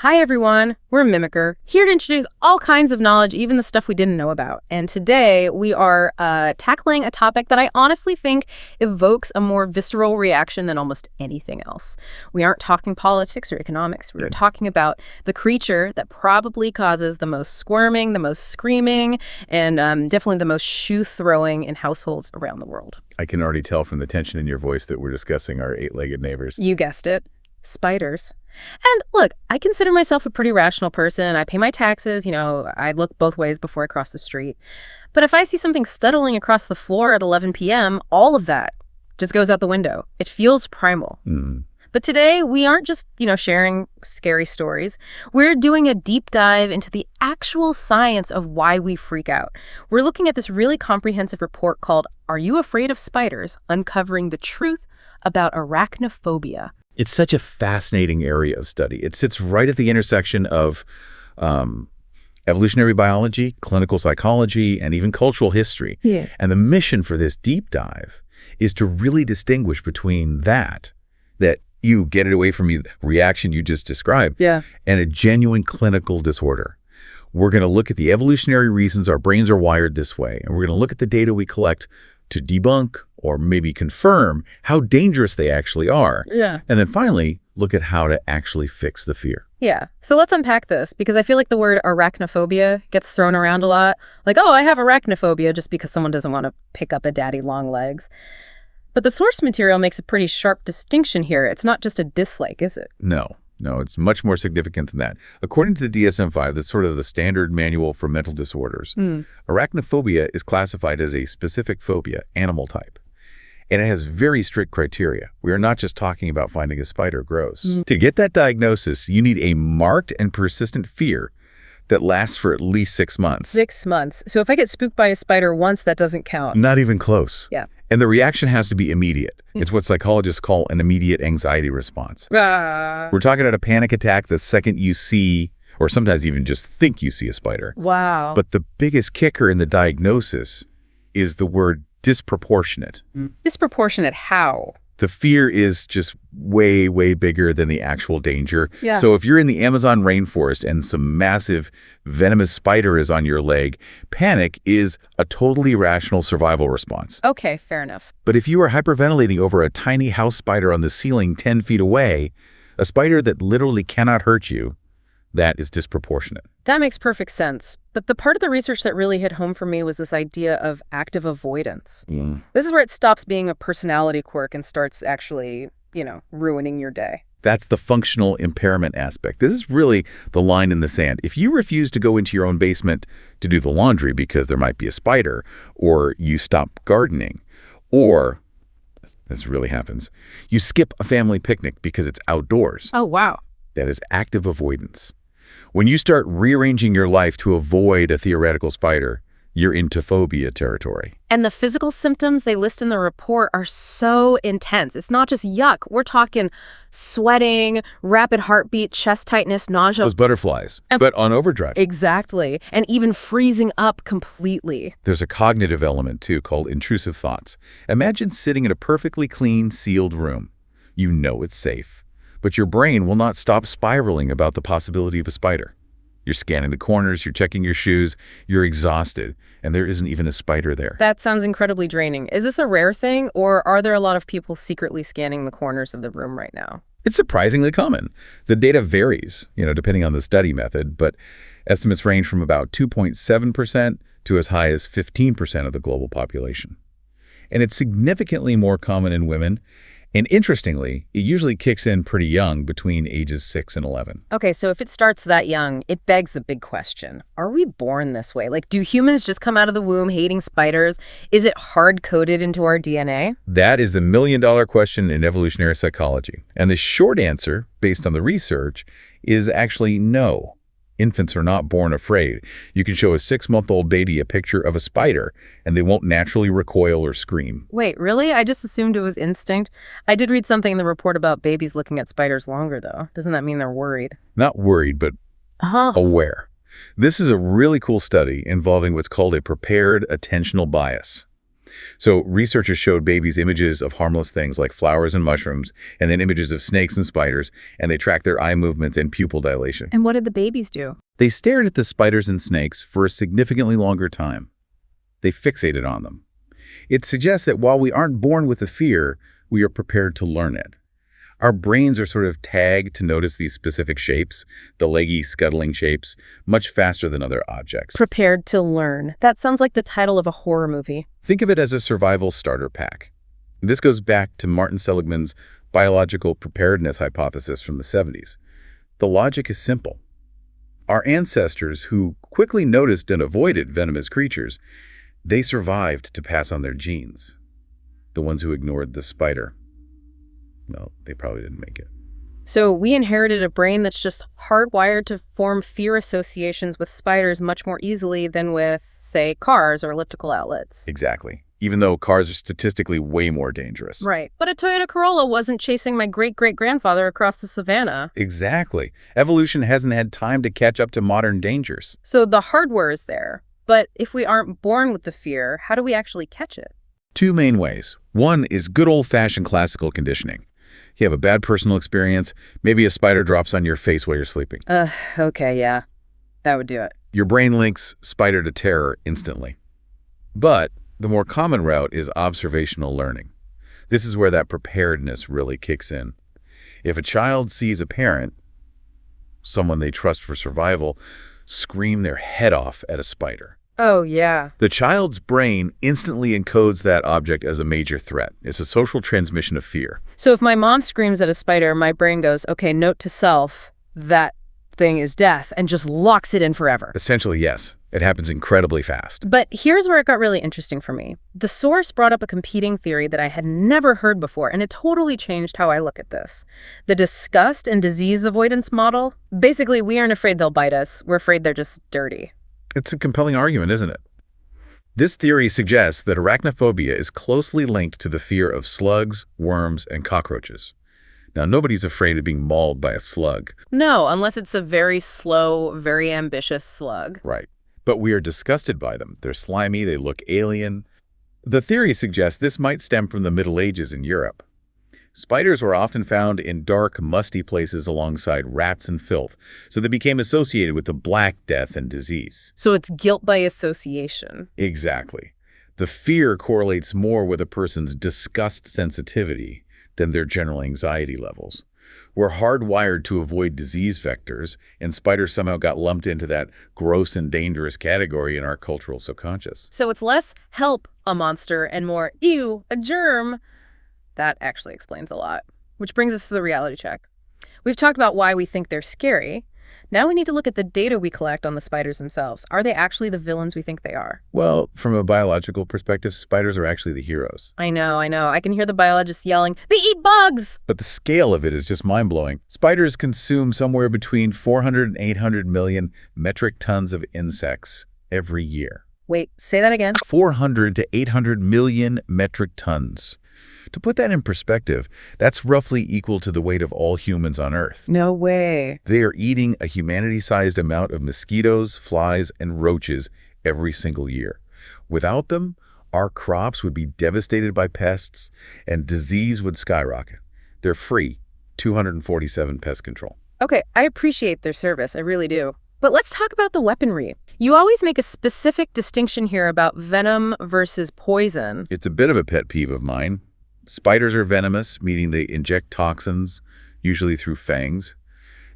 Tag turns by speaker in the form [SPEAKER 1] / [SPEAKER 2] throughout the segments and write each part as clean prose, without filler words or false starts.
[SPEAKER 1] Hi everyone, we're Mimicker, here to introduce all kinds of knowledge, even the stuff we didn't know about. And today we are tackling a topic that I honestly think evokes a more visceral reaction than almost anything else. We aren't talking politics or economics, we're talking about the creature that probably causes the most squirming, the most screaming, and definitely the most shoe-throwing in households around the world.
[SPEAKER 2] I can already tell from the tension in your voice that we're discussing our eight-legged neighbors.
[SPEAKER 1] You guessed it. Spiders. And look, I consider myself a pretty rational person. I pay my taxes, I look both ways before I cross the street. But if I see something scuttling across the floor at 11 p.m., all of that just goes out the window. It feels primal. But today, we aren't just, sharing scary stories. We're doing a deep dive into the actual science of why we freak out. We're looking at this really comprehensive report called Are You Afraid of Spiders? Uncovering the truth about arachnophobia.
[SPEAKER 2] It's such a fascinating area of study. It sits right at the intersection of evolutionary biology, clinical psychology, and even cultural history.
[SPEAKER 1] Yeah.
[SPEAKER 2] And the mission for this deep dive is to really distinguish between that you get it away from you reaction you just described, and a genuine clinical disorder. We're going to look at the evolutionary reasons our brains are wired this way, and we're going to look at the data we collect to debunk or maybe confirm how dangerous they actually are.
[SPEAKER 1] Yeah.
[SPEAKER 2] And then finally, look at how to actually fix the fear.
[SPEAKER 1] Yeah. So let's unpack this, because I feel like the word arachnophobia gets thrown around a lot. Like, oh, I have arachnophobia, just because someone doesn't want to pick up a daddy long legs. But the source material makes a pretty sharp distinction here. It's not just a dislike, is it?
[SPEAKER 2] No, it's much more significant than that. According to the DSM-5, that's sort of the standard manual for mental disorders, arachnophobia is classified as a specific phobia, animal type. And it has very strict criteria. We are not just talking about finding a spider gross. To get that diagnosis, you need a marked and persistent fear that lasts for at least 6 months.
[SPEAKER 1] 6 months. So if I get spooked by a spider once, that doesn't count.
[SPEAKER 2] Not even close.
[SPEAKER 1] Yeah.
[SPEAKER 2] And the reaction has to be immediate. It's what psychologists call an immediate anxiety response. We're talking about a panic attack the second you see, or sometimes even just think you see a spider.
[SPEAKER 1] Wow.
[SPEAKER 2] But the biggest kicker in the diagnosis is the word disproportionate.
[SPEAKER 1] Disproportionate how?
[SPEAKER 2] The fear is just way, way bigger than the actual danger.
[SPEAKER 1] Yeah.
[SPEAKER 2] So if you're in the Amazon rainforest and some massive venomous spider is on your leg, panic is a totally rational survival response.
[SPEAKER 1] Okay, fair enough.
[SPEAKER 2] But if you are hyperventilating over a tiny house spider on the ceiling 10 feet away, a spider that literally cannot hurt you, that is disproportionate.
[SPEAKER 1] That makes perfect sense. But the part of the research that really hit home for me was this idea of active avoidance. This is where it stops being a personality quirk and starts actually, ruining your day.
[SPEAKER 2] That's the functional impairment aspect. This is really the line in the sand. If you refuse to go into your own basement to do the laundry because there might be a spider, or you stop gardening, or, this really happens, you skip a family picnic because it's outdoors.
[SPEAKER 1] Oh, wow.
[SPEAKER 2] That is active avoidance. When you start rearranging your life to avoid a theoretical spider, you're into phobia territory.
[SPEAKER 1] And the physical symptoms they list in the report are so intense. It's not just yuck. We're talking sweating, rapid heartbeat, chest tightness, nausea.
[SPEAKER 2] Those butterflies, but on overdrive.
[SPEAKER 1] Exactly. And even freezing up completely.
[SPEAKER 2] There's a cognitive element, too, called intrusive thoughts. Imagine sitting in a perfectly clean, sealed room. You know it's safe. But your brain will not stop spiraling about the possibility of a spider. You're scanning the corners, you're checking your shoes, you're exhausted, and there isn't even a spider there.
[SPEAKER 1] That sounds incredibly draining. Is this a rare thing, or are there a lot of people secretly scanning the corners of the room right now?
[SPEAKER 2] It's surprisingly common. The data varies, depending on the study method, but estimates range from about 2.7% to as high as 15% of the global population. And it's significantly more common in women. And interestingly, it usually kicks in pretty young, between ages 6 and 11.
[SPEAKER 1] Okay, so if it starts that young, it begs the big question. Are we born this way? Like, do humans just come out of the womb hating spiders? Is it hard-coded into our DNA?
[SPEAKER 2] That is the million-dollar question in evolutionary psychology. And the short answer, based on the research, is actually no. Infants are not born afraid. You can show a 6-month-old baby a picture of a spider, and they won't naturally recoil or scream.
[SPEAKER 1] Wait, really? I just assumed it was instinct. I did read something in the report about babies looking at spiders longer, though. Doesn't that mean they're worried?
[SPEAKER 2] Not worried, but aware. This is a really cool study involving what's called a prepared attentional bias. So researchers showed babies images of harmless things like flowers and mushrooms, and then images of snakes and spiders, and they tracked their eye movements and pupil dilation.
[SPEAKER 1] And what did the babies do?
[SPEAKER 2] They stared at the spiders and snakes for a significantly longer time. They fixated on them. It suggests that while we aren't born with a fear, we are prepared to learn it. Our brains are sort of tagged to notice these specific shapes, the leggy, scuttling shapes, much faster than other objects.
[SPEAKER 1] Prepared to learn. That sounds like the title of a horror movie.
[SPEAKER 2] Think of it as a survival starter pack. This goes back to Martin Seligman's biological preparedness hypothesis from the 70s. The logic is simple. Our ancestors, who quickly noticed and avoided venomous creatures, they survived to pass on their genes. The ones who ignored the spider, well, they probably didn't make it.
[SPEAKER 1] So we inherited a brain that's just hardwired to form fear associations with spiders much more easily than with, say, cars or elliptical outlets.
[SPEAKER 2] Exactly. Even though cars are statistically way more dangerous.
[SPEAKER 1] Right. But a Toyota Corolla wasn't chasing my great-great-grandfather across the savannah.
[SPEAKER 2] Exactly. Evolution hasn't had time to catch up to modern dangers.
[SPEAKER 1] So the hardware is there. But if we aren't born with the fear, how do we actually catch it?
[SPEAKER 2] Two main ways. One is good old-fashioned classical conditioning. You have a bad personal experience, maybe a spider drops on your face while you're sleeping.
[SPEAKER 1] Okay, yeah. That would do it.
[SPEAKER 2] Your brain links spider to terror instantly. But the more common route is observational learning. This is where that preparedness really kicks in. If a child sees a parent, someone they trust for survival, scream their head off at a spider,
[SPEAKER 1] Oh, yeah.
[SPEAKER 2] the child's brain instantly encodes that object as a major threat. It's a social transmission of fear.
[SPEAKER 1] So if my mom screams at a spider, my brain goes, okay, note to self, that thing is death, and just locks it in forever.
[SPEAKER 2] Essentially, yes. It happens incredibly fast.
[SPEAKER 1] But here's where it got really interesting for me. The source brought up a competing theory that I had never heard before, and it totally changed how I look at this. The disgust and disease avoidance model. Basically, we aren't afraid they'll bite us. We're afraid they're just dirty.
[SPEAKER 2] It's a compelling argument, isn't it? This theory suggests that arachnophobia is closely linked to the fear of slugs, worms, and cockroaches. Now, nobody's afraid of being mauled by a slug.
[SPEAKER 1] No, unless it's a very slow, very ambitious slug.
[SPEAKER 2] Right. But we are disgusted by them. They're slimy, they look alien. The theory suggests this might stem from the Middle Ages in Europe. Spiders were often found in dark, musty places alongside rats and filth, so they became associated with the Black Death and disease.
[SPEAKER 1] So it's guilt by association.
[SPEAKER 2] Exactly. The fear correlates more with a person's disgust sensitivity than their general anxiety levels. We're hardwired to avoid disease vectors, and spiders somehow got lumped into that gross and dangerous category in our cultural subconscious.
[SPEAKER 1] So it's less help, a monster, and more ew, a germ. That actually explains a lot. Which brings us to the reality check. We've talked about why we think they're scary. Now we need to look at the data we collect on the spiders themselves. Are they actually the villains we think they are?
[SPEAKER 2] Well, from a biological perspective, spiders are actually the heroes.
[SPEAKER 1] I know. I can hear the biologists yelling, they eat bugs!
[SPEAKER 2] But the scale of it is just mind-blowing. Spiders consume somewhere between 400 and 800 million metric tons of insects every year.
[SPEAKER 1] Wait, say that again?
[SPEAKER 2] 400 to 800 million metric tons. To put that in perspective, that's roughly equal to the weight of all humans on Earth.
[SPEAKER 1] No way.
[SPEAKER 2] They are eating a humanity-sized amount of mosquitoes, flies, and roaches every single year. Without them, our crops would be devastated by pests, and disease would skyrocket. They're free, 247 pest control.
[SPEAKER 1] Okay, I appreciate their service, I really do. But let's talk about the weaponry. You always make a specific distinction here about venom versus poison.
[SPEAKER 2] It's a bit of a pet peeve of mine. Spiders are venomous, meaning they inject toxins, usually through fangs.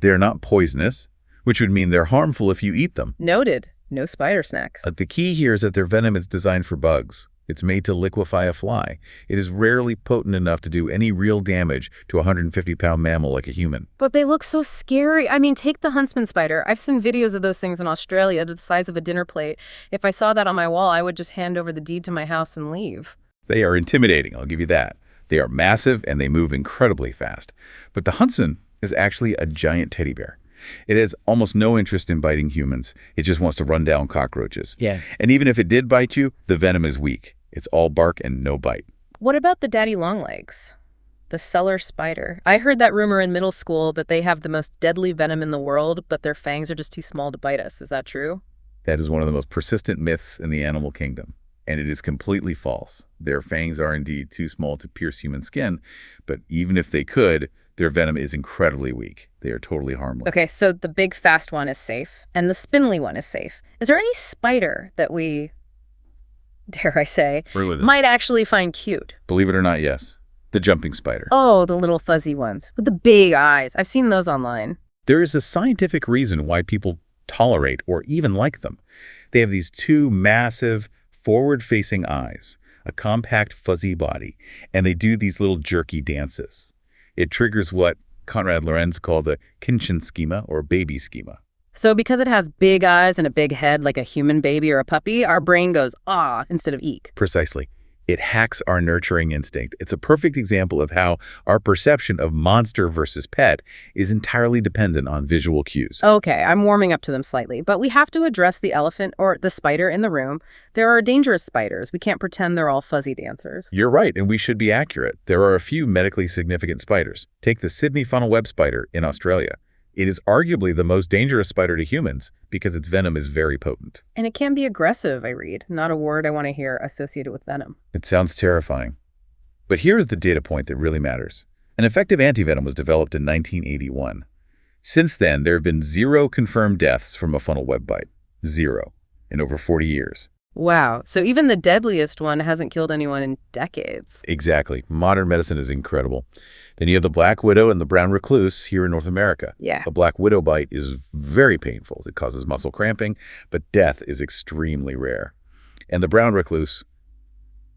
[SPEAKER 2] They are not poisonous, which would mean they're harmful if you eat them.
[SPEAKER 1] Noted. No spider snacks.
[SPEAKER 2] The key here is that their venom is designed for bugs. It's made to liquefy a fly. It is rarely potent enough to do any real damage to a 150-pound mammal like a human.
[SPEAKER 1] But they look so scary. I mean, take the huntsman spider. I've seen videos of those things in Australia, the size of a dinner plate. If I saw that on my wall, I would just hand over the deed to my house and leave.
[SPEAKER 2] They are intimidating, I'll give you that. They are massive and they move incredibly fast. But the huntsman is actually a giant teddy bear. It has almost no interest in biting humans. It just wants to run down cockroaches.
[SPEAKER 1] Yeah.
[SPEAKER 2] And even if it did bite you, the venom is weak. It's all bark and no bite.
[SPEAKER 1] What about the daddy longlegs? The cellar spider. I heard that rumor in middle school that they have the most deadly venom in the world, but their fangs are just too small to bite us. Is that true?
[SPEAKER 2] That is one of the most persistent myths in the animal kingdom. And it is completely false. Their fangs are indeed too small to pierce human skin, but even if they could, their venom is incredibly weak. They are totally harmless.
[SPEAKER 1] Okay, so the big fast one is safe, and the spindly one is safe. Is there any spider that we, dare I say, might actually find cute?
[SPEAKER 2] Believe it or not, yes. The jumping spider.
[SPEAKER 1] Oh, the little fuzzy ones with the big eyes. I've seen those online.
[SPEAKER 2] There is a scientific reason why people tolerate or even like them. They have these two massive, forward-facing eyes, a compact, fuzzy body, and they do these little jerky dances. It triggers what Konrad Lorenz called the Kindchen schema, or baby schema.
[SPEAKER 1] So because it has big eyes and a big head like a human baby or a puppy, our brain goes, ah, instead of eek.
[SPEAKER 2] Precisely. It hacks our nurturing instinct. It's a perfect example of how our perception of monster versus pet is entirely dependent on visual cues.
[SPEAKER 1] Okay, I'm warming up to them slightly, but we have to address the elephant or the spider in the room. There are dangerous spiders. We can't pretend they're all fuzzy dancers.
[SPEAKER 2] You're right, and we should be accurate. There are a few medically significant spiders. Take the Sydney funnel web spider in Australia. It is arguably the most dangerous spider to humans because its venom is very potent.
[SPEAKER 1] And it can be aggressive, I read. Not a word I want to hear associated with venom.
[SPEAKER 2] It sounds terrifying. But here's the data point that really matters. An effective antivenom was developed in 1981. Since then, there have been 0 confirmed deaths from a funnel web bite. 0. In over 40 years.
[SPEAKER 1] Wow. So even the deadliest one hasn't killed anyone in decades.
[SPEAKER 2] Exactly. Modern medicine is incredible. Then you have the black widow and the brown recluse here in North America.
[SPEAKER 1] Yeah.
[SPEAKER 2] A black widow bite is very painful. It causes muscle cramping, but death is extremely rare. And the brown recluse,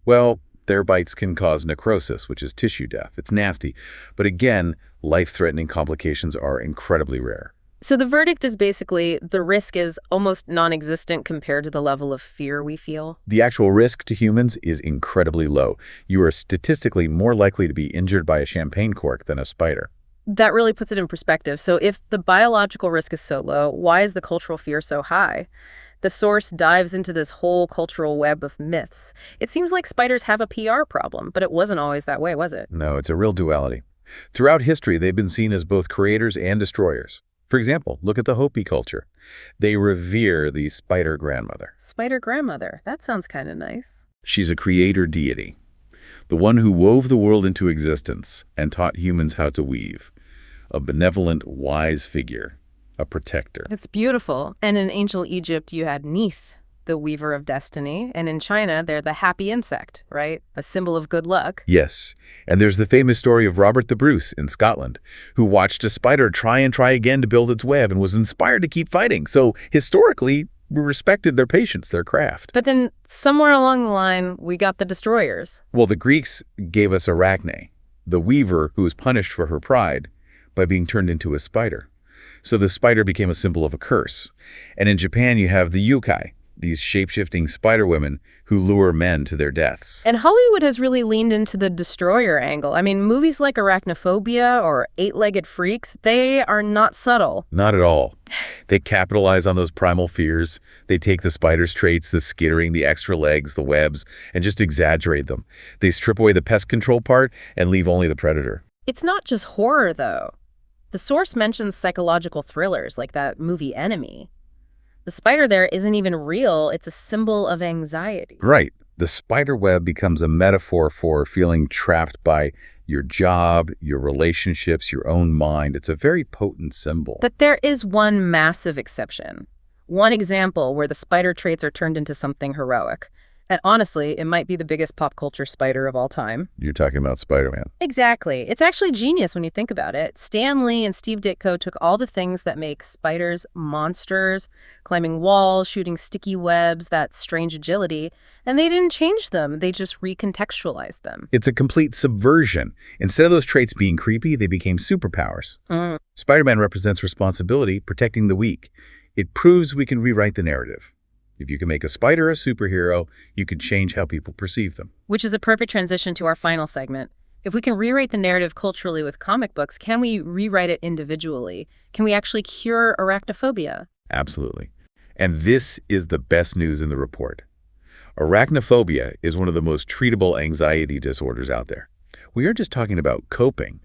[SPEAKER 2] well, their bites can cause necrosis, which is tissue death. It's nasty. But again, life-threatening complications are incredibly rare.
[SPEAKER 1] So the verdict is basically the risk is almost non-existent compared to the level of fear we feel.
[SPEAKER 2] The actual risk to humans is incredibly low. You are statistically more likely to be injured by a champagne cork than a spider.
[SPEAKER 1] That really puts it in perspective. So if the biological risk is so low, why is the cultural fear so high? The source dives into this whole cultural web of myths. It seems like spiders have a PR problem, but it wasn't always that way, was it?
[SPEAKER 2] No, it's a real duality. Throughout history, they've been seen as both creators and destroyers. For example, look at the Hopi culture. They revere the spider grandmother.
[SPEAKER 1] Spider grandmother. That sounds kind of nice.
[SPEAKER 2] She's a creator deity, the one who wove the world into existence and taught humans how to weave. A benevolent, wise figure, a protector.
[SPEAKER 1] It's beautiful. And in ancient Egypt, you had Neith, the weaver of destiny. And in China, they're the happy insect, right? A symbol of good luck.
[SPEAKER 2] Yes. And there's the famous story of Robert the Bruce in Scotland, who watched a spider try and try again to build its web and was inspired to keep fighting. So historically, we respected their patience, their craft.
[SPEAKER 1] But then somewhere along the line, we got the destroyers.
[SPEAKER 2] Well, the Greeks gave us Arachne, the weaver who was punished for her pride by being turned into a spider. So the spider became a symbol of a curse. And in Japan, you have the yokai, these shape-shifting spider women who lure men to their deaths.
[SPEAKER 1] And Hollywood has really leaned into the destroyer angle. I mean, movies like Arachnophobia or Eight-Legged Freaks, they are not subtle.
[SPEAKER 2] Not at all. They capitalize on those primal fears. They take the spider's traits, the skittering, the extra legs, the webs, and just exaggerate them. They strip away the pest control part and leave only the predator.
[SPEAKER 1] It's not just horror, though. The source mentions psychological thrillers like that movie Enemy. The spider there isn't even real. It's a symbol of anxiety.
[SPEAKER 2] Right. The spider web becomes a metaphor for feeling trapped by your job, your relationships, your own mind. It's a very potent symbol.
[SPEAKER 1] But there is one massive exception. One example where the spider traits are turned into something heroic. And honestly, it might be the biggest pop culture spider of all time.
[SPEAKER 2] You're talking about Spider-Man.
[SPEAKER 1] Exactly. It's actually genius when you think about it. Stan Lee and Steve Ditko took all the things that make spiders monsters, climbing walls, shooting sticky webs, that strange agility, and they didn't change them. They just recontextualized them.
[SPEAKER 2] It's a complete subversion. Instead of those traits being creepy, they became superpowers. Spider-Man represents responsibility, protecting the weak. It proves we can rewrite the narrative. If you can make a spider a superhero, you can change how people perceive them.
[SPEAKER 1] Which is a perfect transition to our final segment. If we can rewrite the narrative culturally with comic books, can we rewrite it individually? Can we actually cure arachnophobia?
[SPEAKER 2] Absolutely. And this is the best news in the report. Arachnophobia is one of the most treatable anxiety disorders out there. We aren't just talking about coping.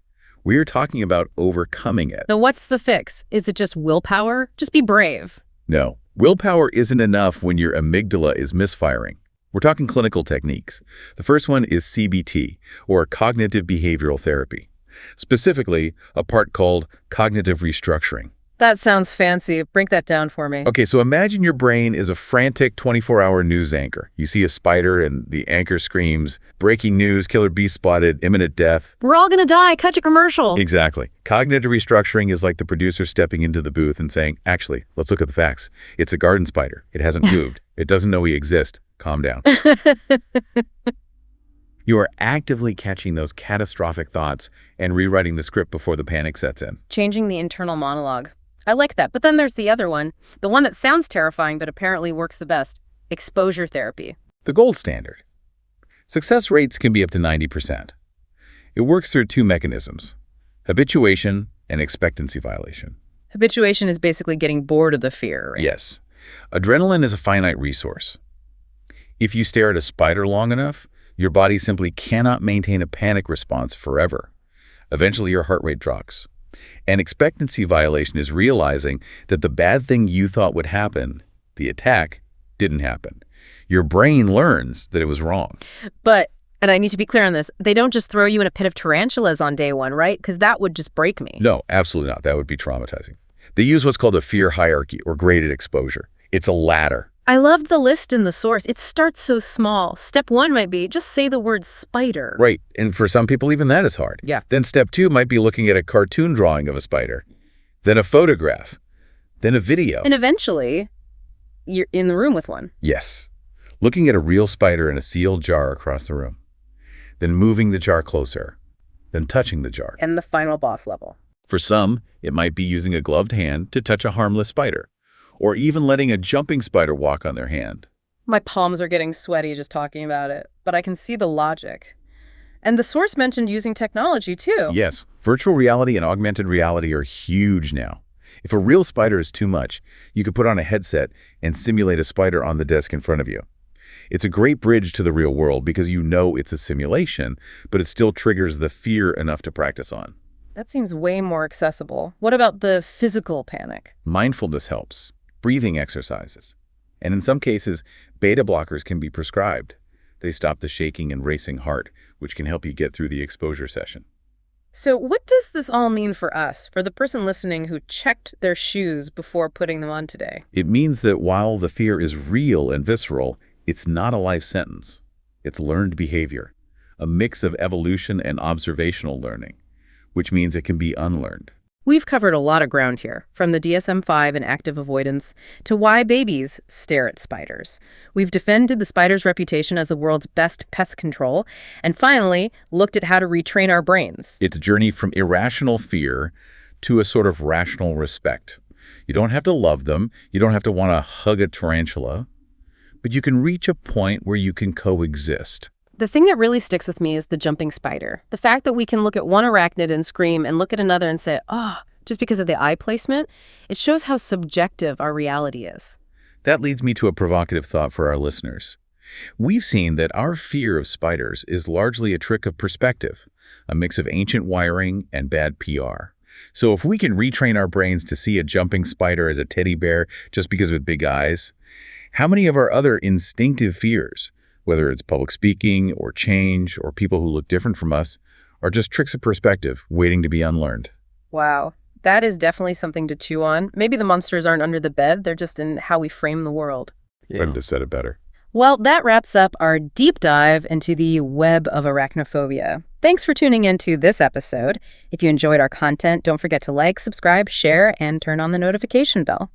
[SPEAKER 2] We are talking about overcoming it.
[SPEAKER 1] Now, what's the fix? Is it just willpower? Just be brave.
[SPEAKER 2] No. Willpower isn't enough when your amygdala is misfiring. We're talking clinical techniques. The first one is CBT, or cognitive behavioral therapy. Specifically, a part called cognitive restructuring.
[SPEAKER 1] That sounds fancy. Break that down for me.
[SPEAKER 2] Okay, so imagine your brain is a frantic 24-hour news anchor. You see a spider and the anchor screams, "Breaking news, killer bee spotted, imminent death."
[SPEAKER 1] We're all gonna die. Cut to commercial.
[SPEAKER 2] Exactly. Cognitive restructuring is like the producer stepping into the booth and saying, "Actually, let's look at the facts. It's a garden spider. It hasn't moved. It doesn't know we exist. Calm down." You are actively catching those catastrophic thoughts and rewriting the script before the panic sets in.
[SPEAKER 1] Changing the internal monologue. I like that. But then there's the other one, the one that sounds terrifying but apparently works the best, exposure therapy.
[SPEAKER 2] The gold standard. Success rates can be up to 90%. It works through two mechanisms: habituation and expectancy violation.
[SPEAKER 1] Habituation is basically getting bored of the fear, right?
[SPEAKER 2] Yes. Adrenaline is a finite resource. If you stare at a spider long enough, your body simply cannot maintain a panic response forever. Eventually, your heart rate drops. And expectancy violation is realizing that the bad thing you thought would happen, the attack, didn't happen. Your brain learns that it was wrong.
[SPEAKER 1] But, and I need to be clear on this, they don't just throw you in a pit of tarantulas on day one, right? Because that would just break me.
[SPEAKER 2] No, absolutely not. That would be traumatizing. They use what's called a fear hierarchy or graded exposure. It's a ladder.
[SPEAKER 1] I loved the list in the source. It starts so small. Step 1 might be just say the word spider.
[SPEAKER 2] Right, and for some people even that is hard.
[SPEAKER 1] Yeah.
[SPEAKER 2] Then step 2 might be looking at a cartoon drawing of a spider, then a photograph, then a video.
[SPEAKER 1] And eventually, you're in the room with one.
[SPEAKER 2] Yes, looking at a real spider in a sealed jar across the room, then moving the jar closer, then touching the jar.
[SPEAKER 1] And the final boss level.
[SPEAKER 2] For some, it might be using a gloved hand to touch a harmless spider, or even letting a jumping spider walk on their hand.
[SPEAKER 1] My palms are getting sweaty just talking about it, but I can see the logic. And the source mentioned using technology, too.
[SPEAKER 2] Yes, virtual reality and augmented reality are huge now. If a real spider is too much, you could put on a headset and simulate a spider on the desk in front of you. It's a great bridge to the real world because you know it's a simulation, but it still triggers the fear enough to practice on.
[SPEAKER 1] That seems way more accessible. What about the physical panic?
[SPEAKER 2] Mindfulness helps. Breathing exercises. And in some cases, beta blockers can be prescribed. They stop the shaking and racing heart, which can help you get through the exposure session.
[SPEAKER 1] So what does this all mean for us, for the person listening who checked their shoes before putting them on today?
[SPEAKER 2] It means that while the fear is real and visceral, it's not a life sentence. It's learned behavior, a mix of evolution and observational learning, which means it can be unlearned.
[SPEAKER 1] We've covered a lot of ground here, from the DSM-5 and active avoidance to why babies stare at spiders. We've defended the spider's reputation as the world's best pest control, and finally looked at how to retrain our brains.
[SPEAKER 2] It's a journey from irrational fear to a sort of rational respect. You don't have to love them. You don't have to want to hug a tarantula, but you can reach a point where you can coexist.
[SPEAKER 1] The thing that really sticks with me is the jumping spider. The fact that we can look at one arachnid and scream and look at another and say, oh, just because of the eye placement, it shows how subjective our reality is.
[SPEAKER 2] That leads me to a provocative thought for our listeners. We've seen that our fear of spiders is largely a trick of perspective, a mix of ancient wiring and bad PR. So if we can retrain our brains to see a jumping spider as a teddy bear just because of its big eyes, how many of our other instinctive fears, whether it's public speaking or change or people who look different from us, are just tricks of perspective waiting to be unlearned?
[SPEAKER 1] Wow, that is definitely something to chew on. Maybe the monsters aren't under the bed, they're just in how we frame the world.
[SPEAKER 2] Yeah. Couldn't have said it better.
[SPEAKER 1] Well, that wraps up our deep dive into the web of arachnophobia. Thanks for tuning into this episode. If you enjoyed our content, don't forget to like, subscribe, share, and turn on the notification bell.